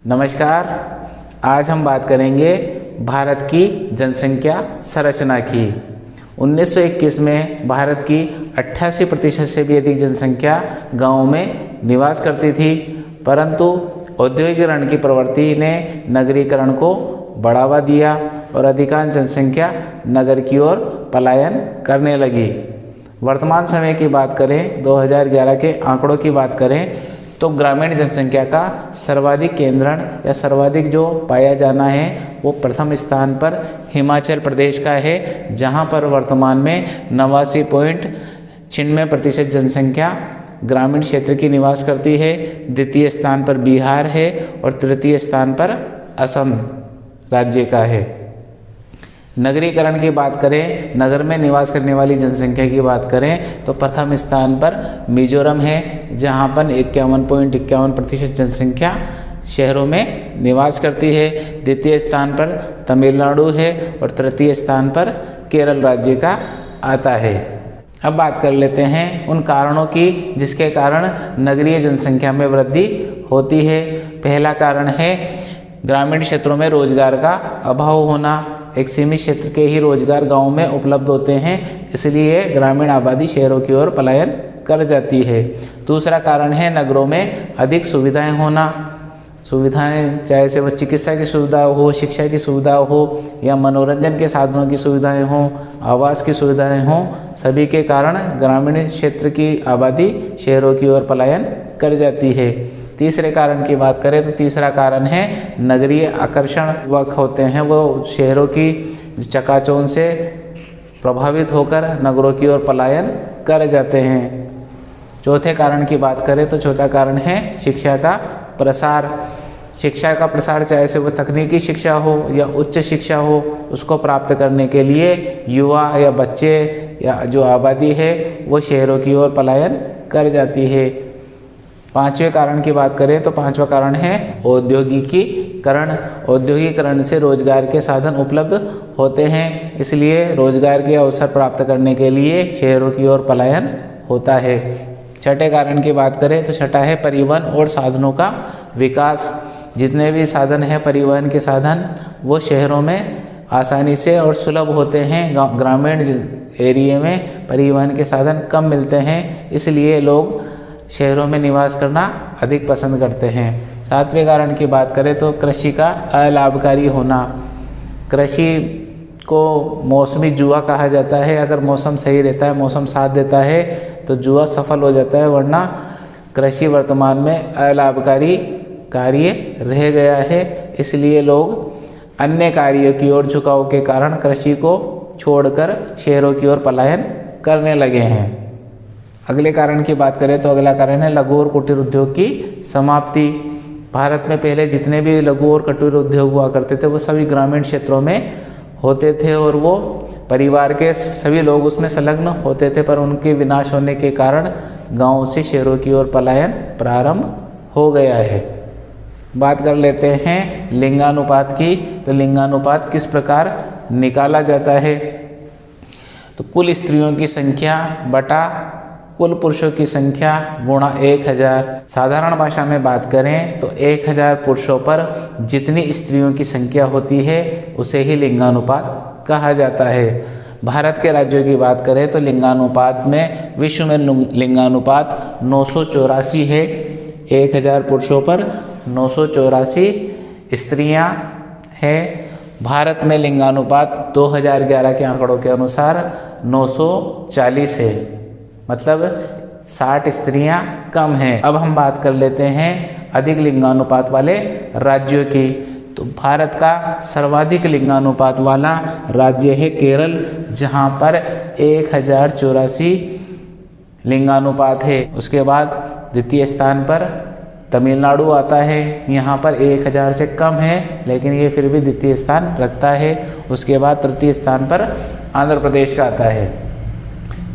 नमस्कार। आज हम बात करेंगे भारत की जनसंख्या संरचना की। 1921 में भारत की 88% से भी अधिक जनसंख्या गाँव में निवास करती थी, परंतु औद्योगिकरण की प्रवृत्ति ने नगरीकरण को बढ़ावा दिया और अधिकांश जनसंख्या नगर की ओर पलायन करने लगी। वर्तमान समय की बात करें, 2011 के आंकड़ों की बात करें तो ग्रामीण जनसंख्या का सर्वाधिक केंद्रण या सर्वाधिक जो पाया जाना है वो प्रथम स्थान पर हिमाचल प्रदेश का है, जहां पर वर्तमान में 89.96% जनसंख्या ग्रामीण क्षेत्र की निवास करती है। द्वितीय स्थान पर बिहार है और तृतीय स्थान पर असम राज्य का है। नगरीकरण की बात करें, नगर में निवास करने वाली जनसंख्या की बात करें तो प्रथम स्थान पर मिजोरम है, जहां पर 51.51% जनसंख्या शहरों में निवास करती है। द्वितीय स्थान पर तमिलनाडु है और तृतीय स्थान पर केरल राज्य का आता है। अब बात कर लेते हैं उन कारणों की जिसके कारण नगरीय जनसंख्या में वृद्धि होती है। पहला कारण है ग्रामीण क्षेत्रों में रोजगार का अभाव होना। एक सीमित क्षेत्र के ही रोजगार गांव में उपलब्ध होते हैं, इसलिए ग्रामीण आबादी शहरों की ओर पलायन कर जाती है। दूसरा कारण है नगरों में अधिक सुविधाएं होना। सुविधाएं चाहे से वो चिकित्सा की सुविधा हो, शिक्षा की सुविधा हो या मनोरंजन के साधनों की सुविधाएं हो, आवास की सुविधाएं हो, सभी के कारण ग्रामीण क्षेत्र की आबादी शहरों की ओर पलायन कर जाती है। तीसरे कारण की बात करें तो तीसरा कारण है नगरीय आकर्षण वक होते हैं, वो शहरों की चकाचौंध से प्रभावित होकर नगरों की ओर पलायन कर जाते हैं। चौथे कारण की बात करें तो चौथा कारण है शिक्षा का प्रसार। शिक्षा का प्रसार चाहे से वो तकनीकी शिक्षा हो या उच्च शिक्षा हो, उसको प्राप्त करने के लिए युवा या बच्चे या जो आबादी है वो शहरों की ओर पलायन कर जाती है। पांचवें कारण की बात करें तो पांचवा कारण है औद्योगिकीकरण। औद्योगिकरण से रोजगार के साधन उपलब्ध होते हैं, इसलिए रोजगार के अवसर प्राप्त करने के लिए शहरों की ओर पलायन होता है। छठे कारण की बात करें तो छठा है परिवहन और साधनों का विकास। जितने भी साधन हैं परिवहन के साधन वो शहरों में आसानी से और सुलभ होते हैं। ग्रामीण एरिया में परिवहन के साधन कम मिलते हैं, इसलिए लोग शहरों में निवास करना अधिक पसंद करते हैं। सातवें कारण की बात करें तो कृषि का अलाभकारी होना। कृषि को मौसमी जुआ कहा जाता है। अगर मौसम सही रहता है, मौसम साथ देता है तो जुआ सफल हो जाता है, वरना कृषि वर्तमान में अलाभकारी कार्य रह गया है। इसलिए लोग अन्य कार्यों की ओर झुकाव के कारण कृषि को छोड़कर शहरों की ओर पलायन करने लगे हैं। अगले कारण की बात करें तो अगला कारण है लघु और कुटीर उद्योग की समाप्ति। भारत में पहले जितने भी लघु और कुटीर उद्योग हुआ करते थे वो सभी ग्रामीण क्षेत्रों में होते थे और वो परिवार के सभी लोग उसमें संलग्न होते थे, पर उनके विनाश होने के कारण गाँव से शहरों की ओर पलायन प्रारंभ हो गया है। बात कर लेते हैं लिंगानुपात की। तो लिंगानुपात किस प्रकार निकाला जाता है, तो कुल स्त्रियों की संख्या बटा कुल पुरुषों की संख्या गुणा 1000। साधारण भाषा में बात करें तो 1000 पुरुषों पर जितनी स्त्रियों की संख्या होती है उसे ही लिंगानुपात कहा जाता है। भारत के राज्यों की बात करें तो लिंगानुपात में विश्व में लिंगानुपात 984 है। 1000 पुरुषों पर 984 स्त्रियां हैं। भारत में लिंगानुपात 2011 के आंकड़ों के अनुसार 940 है, मतलब 60 स्त्रियां कम हैं। अब हम बात कर लेते हैं अधिक लिंगानुपात वाले राज्यों की। तो भारत का सर्वाधिक लिंगानुपात वाला राज्य है केरल, जहां पर 1084 लिंगानुपात है। उसके बाद द्वितीय स्थान पर तमिलनाडु आता है, यहाँ पर 1000 से कम है लेकिन ये फिर भी द्वितीय स्थान रखता है। उसके बाद तृतीय स्थान पर आंध्र प्रदेश का आता है।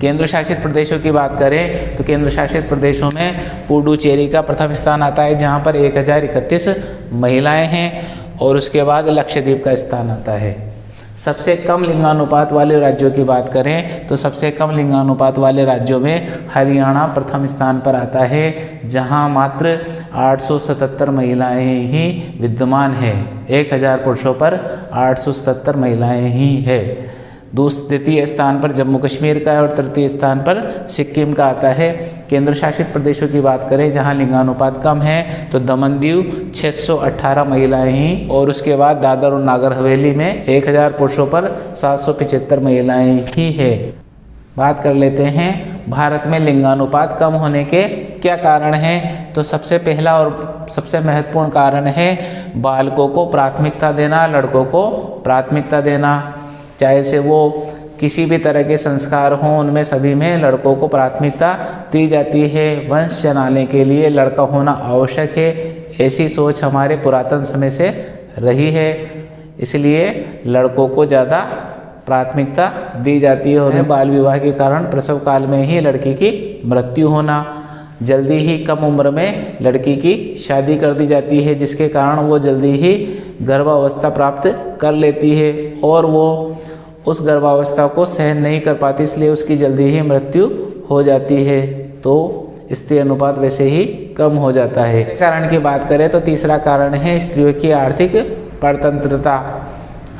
केंद्र शासित प्रदेशों की बात करें तो केंद्र शासित प्रदेशों में पुडुचेरी का प्रथम स्थान आता है, जहां पर 1031 महिलाएं हैं और उसके बाद लक्षद्वीप का स्थान आता है। सबसे कम लिंगानुपात वाले राज्यों की बात करें तो सबसे कम लिंगानुपात वाले राज्यों में हरियाणा प्रथम स्थान पर आता है, जहां मात्र 877 महिलाएं ही विद्यमान हैं। 1000 पुरुषों पर 877 महिलाएं ही है। द्वितीय स्थान पर जम्मू कश्मीर का है और तृतीय स्थान पर सिक्किम का आता है। केंद्र शासित प्रदेशों की बात करें जहां लिंगानुपात कम है तो दमन दीव 618 महिलाएं ही, और उसके बाद दादर और नागर हवेली में 1000 पुरुषों पर 775 महिलाएं ही है। बात कर लेते हैं भारत में लिंगानुपात कम होने के क्या कारण हैं। तो सबसे पहला और सबसे महत्वपूर्ण कारण है बालकों को प्राथमिकता देना, लड़कों को प्राथमिकता देना। चाहे से वो किसी भी तरह के संस्कार हों, उनमें सभी में लड़कों को प्राथमिकता दी जाती है। वंश चलाने के लिए लड़का होना आवश्यक है, ऐसी सोच हमारे पुरातन समय से रही है, इसलिए लड़कों को ज़्यादा प्राथमिकता दी जाती है। उन्हें बाल विवाह के कारण प्रसव काल में ही लड़की की मृत्यु होना, जल्दी ही कम उम्र में लड़की की शादी कर दी जाती है, जिसके कारण वो जल्दी ही गर्भावस्था प्राप्त कर लेती है और वो उस गर्भावस्था को सहन नहीं कर पाती, इसलिए उसकी जल्दी ही मृत्यु हो जाती है। तो स्त्री अनुपात वैसे ही कम हो जाता है। कारण की बात करें तो तीसरा कारण है स्त्रियों की आर्थिक परतंत्रता।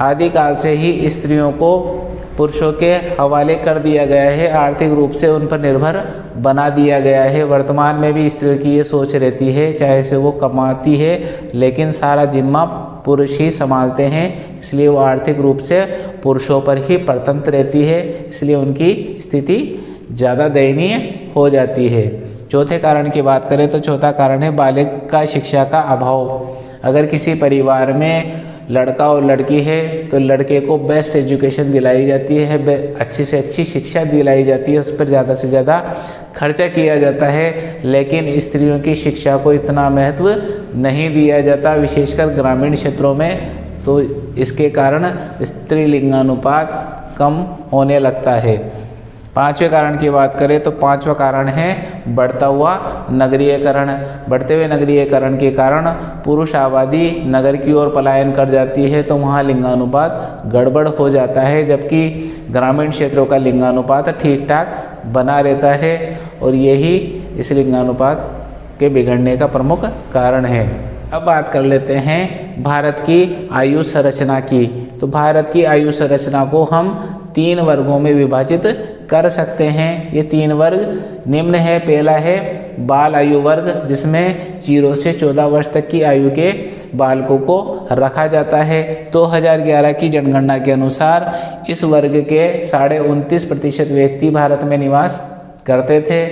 आदिकाल से ही स्त्रियों को पुरुषों के हवाले कर दिया गया है, आर्थिक रूप से उन पर निर्भर बना दिया गया है। वर्तमान में भी स्त्रियों की ये सोच रहती है, चाहे से वो कमाती है लेकिन सारा जिम्मा पुरुष ही संभालते हैं, इसलिए वो आर्थिक रूप से पुरुषों पर ही परतंत्र रहती है, इसलिए उनकी स्थिति ज़्यादा दयनीय हो जाती है। चौथे कारण की बात करें तो चौथा कारण है बालिका शिक्षा का अभाव। अगर किसी परिवार में लड़का और लड़की है तो लड़के को बेस्ट एजुकेशन दिलाई जाती है, अच्छी से अच्छी शिक्षा दिलाई जाती है, उस पर ज़्यादा से ज़्यादा खर्चा किया जाता है, लेकिन स्त्रियों की शिक्षा को इतना महत्व नहीं दिया जाता, विशेषकर ग्रामीण क्षेत्रों में। तो इसके कारण स्त्री लिंगानुपात कम होने लगता है। पांचवें कारण की बात करें तो पांचवा कारण है बढ़ता हुआ नगरीयकरण। बढ़ते हुए नगरीयकरण के कारण पुरुष आबादी नगर की ओर पलायन कर जाती है, तो वहाँ लिंगानुपात गड़बड़ हो जाता है, जबकि ग्रामीण क्षेत्रों का लिंगानुपात ठीक ठाक बना रहता है, और यही इस लिंगानुपात के बिगड़ने का प्रमुख कारण है। अब बात कर लेते हैं भारत की आयु संरचना की। तो भारत की आयु संरचना को हम 3 वर्गों में विभाजित कर सकते हैं। ये 3 वर्ग निम्न है। पहला है बाल आयु वर्ग, जिसमें 0 से 14 वर्ष तक की आयु के बालकों को रखा जाता है। 2011 की जनगणना के अनुसार इस वर्ग के 29.5% व्यक्ति भारत में निवास करते थे।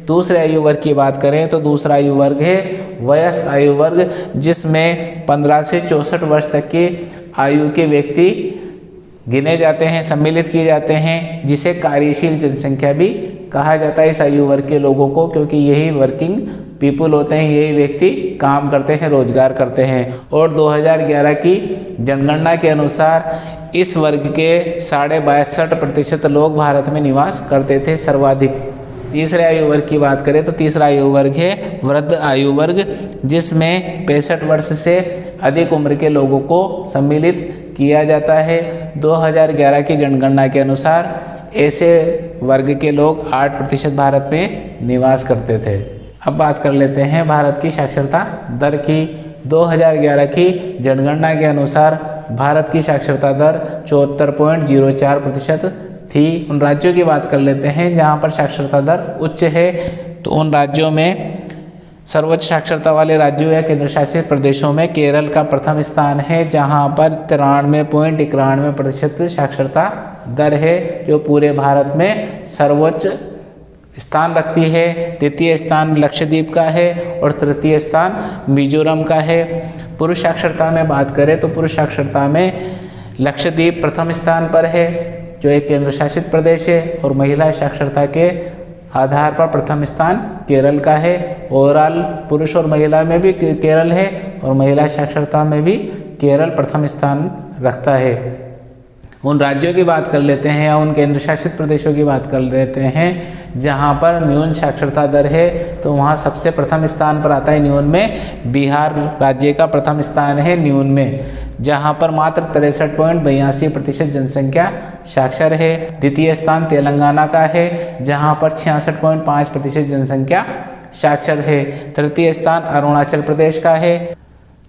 दूसरे आयु वर्ग की बात करें तो दूसरा आयु वर्ग है वयस्क आयु वर्ग, जिसमें 15 से 64 वर्ष तक की आयु के व्यक्ति गिने जाते हैं, सम्मिलित किए जाते हैं, जिसे कार्यशील जनसंख्या भी कहा जाता है इस आयु वर्ग के लोगों को, क्योंकि यही वर्किंग पीपुल होते हैं, यही व्यक्ति काम करते हैं, रोजगार करते हैं। और 2011 की जनगणना के अनुसार इस वर्ग के 62.5% लोग भारत में निवास करते थे, सर्वाधिक। तीसरे आयु वर्ग की बात करें तो तीसरा आयु वर्ग है वृद्ध आयु वर्ग, जिसमें 65 वर्ष से अधिक उम्र के लोगों को सम्मिलित किया जाता है। 2011 की जनगणना के अनुसार ऐसे वर्ग के लोग 8% भारत में निवास करते थे। अब बात कर लेते हैं भारत की साक्षरता दर की। 2011 की जनगणना के अनुसार भारत की साक्षरता दर 74.04% थी। उन राज्यों की बात कर लेते हैं जहां पर साक्षरता दर उच्च है। तो उन राज्यों में सर्वोच्च साक्षरता वाले राज्यों या केंद्र शासित प्रदेशों में केरल का प्रथम स्थान है, जहां पर 93.91% साक्षरता दर है, जो पूरे भारत में सर्वोच्च स्थान रखती है। द्वितीय स्थान लक्षद्वीप का है और तृतीय स्थान मिजोरम का है। पुरुष साक्षरता में बात करें तो पुरुष साक्षरता में लक्षद्वीप प्रथम स्थान पर है, जो एक केंद्र शासित प्रदेश है, और महिला साक्षरता के आधार पर प्रथम स्थान केरल का है। ओवरऑल पुरुष और महिला में भी केरल है और महिला साक्षरता में भी केरल प्रथम स्थान रखता है। उन राज्यों की बात कर लेते हैं या उन केंद्र शासित प्रदेशों की बात कर लेते हैं जहाँ पर न्यून साक्षरता दर है, तो वहाँ सबसे प्रथम स्थान पर आता है न्यून में बिहार राज्य का प्रथम स्थान है न्यून में, जहाँ पर मात्र 63.82% जनसंख्या साक्षर है। द्वितीय स्थान तेलंगाना का है जहाँ पर 66.5% जनसंख्या साक्षर है। तृतीय स्थान अरुणाचल प्रदेश का है।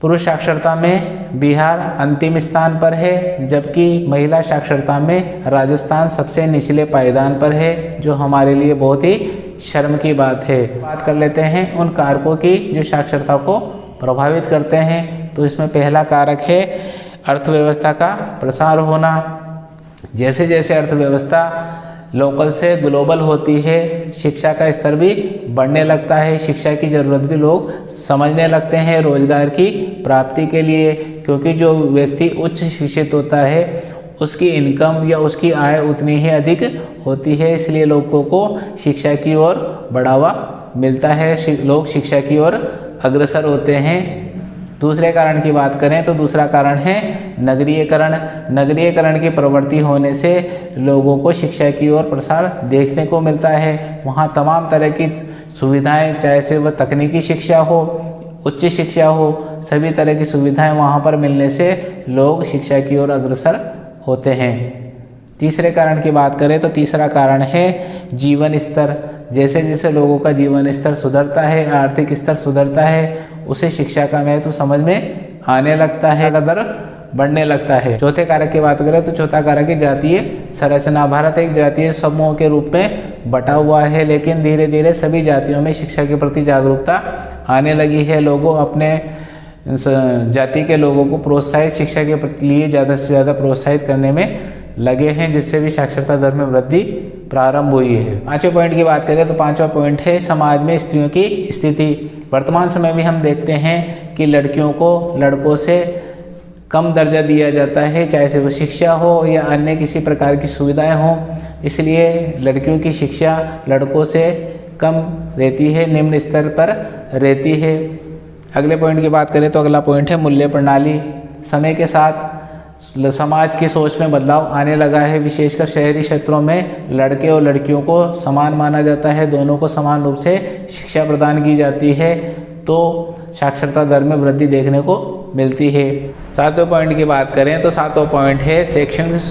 पुरुष साक्षरता में बिहार अंतिम स्थान पर है, जबकि महिला साक्षरता में राजस्थान सबसे निचले पायदान पर है, जो हमारे लिए बहुत ही शर्म की बात है। बात कर लेते हैं उन कारकों की जो साक्षरता को प्रभावित करते हैं। तो इसमें पहला कारक है अर्थव्यवस्था का प्रसार होना। जैसे जैसे अर्थव्यवस्था लोकल से ग्लोबल होती है, शिक्षा का स्तर भी बढ़ने लगता है, शिक्षा की ज़रूरत भी लोग समझने लगते हैं रोजगार की प्राप्ति के लिए, क्योंकि जो व्यक्ति उच्च शिक्षित होता है उसकी इनकम या उसकी आय उतनी ही अधिक होती है, इसलिए लोगों को शिक्षा की ओर बढ़ावा मिलता है, लोग शिक्षा की ओर अग्रसर होते हैं। दूसरे कारण की बात करें तो दूसरा कारण है नगरीयकरण। नगरीयकरण की प्रवृत्ति होने से लोगों को शिक्षा की ओर प्रसार देखने को मिलता है। वहाँ तमाम तरह की सुविधाएं, चाहे से वह तकनीकी शिक्षा हो, उच्च शिक्षा हो, सभी तरह की सुविधाएं वहाँ पर मिलने से लोग शिक्षा की ओर अग्रसर होते हैं। तीसरे कारण की बात करें तो तीसरा कारण है जीवन स्तर। जैसे जैसे लोगों का जीवन स्तर सुधरता है, आर्थिक स्तर सुधरता है, उसे शिक्षा का महत्व समझ में आने लगता है, कदर बढ़ने लगता है। चौथे कारक की बात करें तो चौथा कारक है जातीय संरचना। भारत एक जातीय समूह के रूप में बटा हुआ है, लेकिन धीरे धीरे सभी जातियों में शिक्षा के प्रति जागरूकता आने लगी है। लोगों अपने जाति के लोगों को प्रोत्साहित शिक्षा के लिए ज़्यादा से ज़्यादा प्रोत्साहित करने में लगे हैं, जिससे भी साक्षरता दर में वृद्धि प्रारंभ हुई है। पांचवें पॉइंट की बात करें तो पांचवा पॉइंट है समाज में स्त्रियों की स्थिति। वर्तमान समय में हम देखते हैं कि लड़कियों को लड़कों से कम दर्जा दिया जाता है, चाहे से वो शिक्षा हो या अन्य किसी प्रकार की सुविधाएं हों, इसलिए लड़कियों की शिक्षा लड़कों से कम रहती है, निम्न स्तर पर रहती है। अगले पॉइंट की बात करें तो अगला पॉइंट है मूल्य प्रणाली। समय के साथ समाज की सोच में बदलाव आने लगा है, विशेषकर शहरी क्षेत्रों में लड़के और लड़कियों को समान माना जाता है, दोनों को समान रूप से शिक्षा प्रदान की जाती है, तो साक्षरता दर में वृद्धि देखने को मिलती है। सातवें पॉइंट की बात करें तो सातवां पॉइंट है शैक्षणिक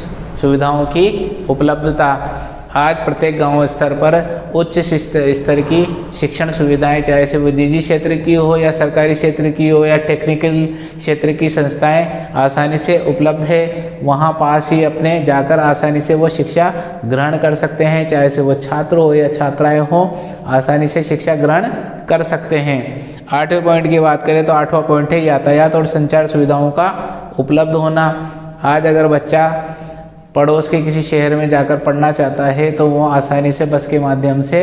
सुविधाओं की उपलब्धता। आज प्रत्येक गांव स्तर पर उच्च स्तर की शिक्षण सुविधाएं, चाहे से वो निजी क्षेत्र की हो या सरकारी क्षेत्र की हो या टेक्निकल क्षेत्र की संस्थाएं आसानी से उपलब्ध है। वहां पास ही अपने जाकर आसानी से वो शिक्षा ग्रहण कर सकते हैं, चाहे से वो छात्र हो या छात्राएं हो, आसानी से शिक्षा ग्रहण कर सकते हैं। आठवें पॉइंट की बात करें तो आठवां पॉइंट है यातायात और संचार सुविधाओं का उपलब्ध होना। आज अगर बच्चा पड़ोस के किसी शहर में जाकर पढ़ना चाहता है तो वो आसानी से बस के माध्यम से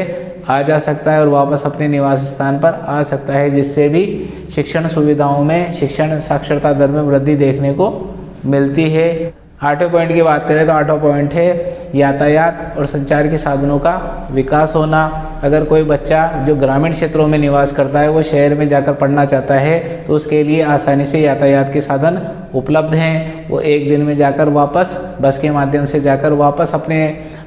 आ जा सकता है और वापस अपने निवास स्थान पर आ सकता है, जिससे भी शिक्षण सुविधाओं में शिक्षण साक्षरता दर में वृद्धि देखने को मिलती है। आठवें पॉइंट की बात करें तो आठवां पॉइंट है यातायात और संचार के साधनों का विकास होना। अगर कोई बच्चा जो ग्रामीण क्षेत्रों में निवास करता है वो शहर में जाकर पढ़ना चाहता है तो उसके लिए आसानी से यातायात के साधन उपलब्ध हैं। वो एक दिन में जाकर वापस बस के माध्यम से जाकर वापस अपने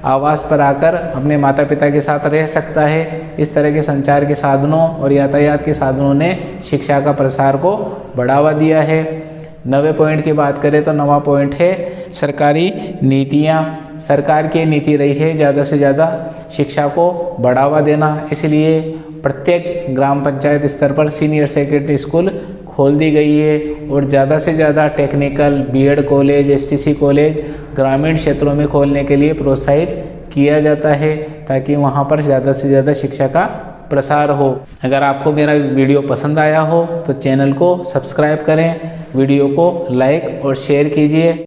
आवास पर आकर अपने माता पिता के साथ रह सकता है। इस तरह के संचार के साधनों और यातायात के साधनों ने शिक्षा का प्रसार को बढ़ावा दिया है। 9वें पॉइंट की बात करें तो 9वां पॉइंट है सरकारी नीतियाँ। सरकार की नीति रही है ज़्यादा से ज़्यादा शिक्षा को बढ़ावा देना, इसलिए प्रत्येक ग्राम पंचायत स्तर पर सीनियर सेकेंडरी स्कूल खोल दी गई है और ज़्यादा से ज़्यादा technical BEd college, STC college ग्रामीण क्षेत्रों में खोलने के लिए प्रोत्साहित किया जाता है, ताकि वहाँ पर ज़्यादा से ज़्यादा शिक्षा का प्रसार हो। अगर आपको मेरा वीडियो पसंद आया हो तो चैनल को सब्सक्राइब करें, वीडियो को लाइक और शेयर कीजिए।